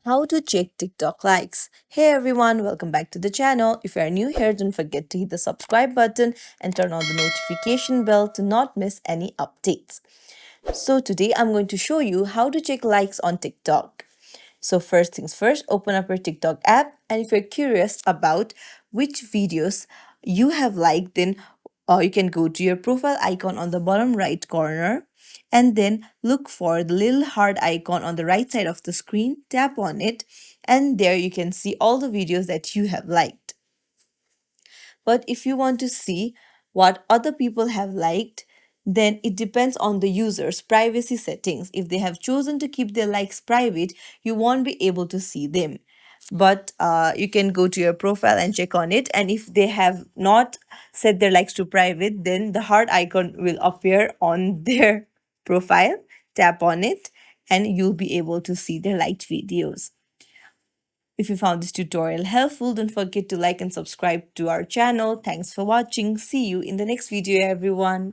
How to check TikTok likes. Hey everyone, welcome back to the channel. If you are new here, don't forget to hit the subscribe button and turn on the notification bell to not miss any updates. So today I'm going to show you how to check likes on TikTok. So first things first, open up your TikTok app, and if you're curious about which videos you have liked, then you can go to your profile icon on the bottom right corner and then look for the little heart icon on the right side of the screen, tap on it, and there you can see all the videos that you have liked. But if you want to see what other people have liked, then it depends on the user's privacy settings. If they have chosen to keep their likes private, you won't be able to see them. But you can go to your profile and check on it. And if they have not set their likes to private, then the heart icon will appear on their profile. Tap on it, and you'll be able to see their liked videos. If you found this tutorial helpful, don't forget to like and subscribe to our channel. Thanks for watching. See you in the next video, everyone.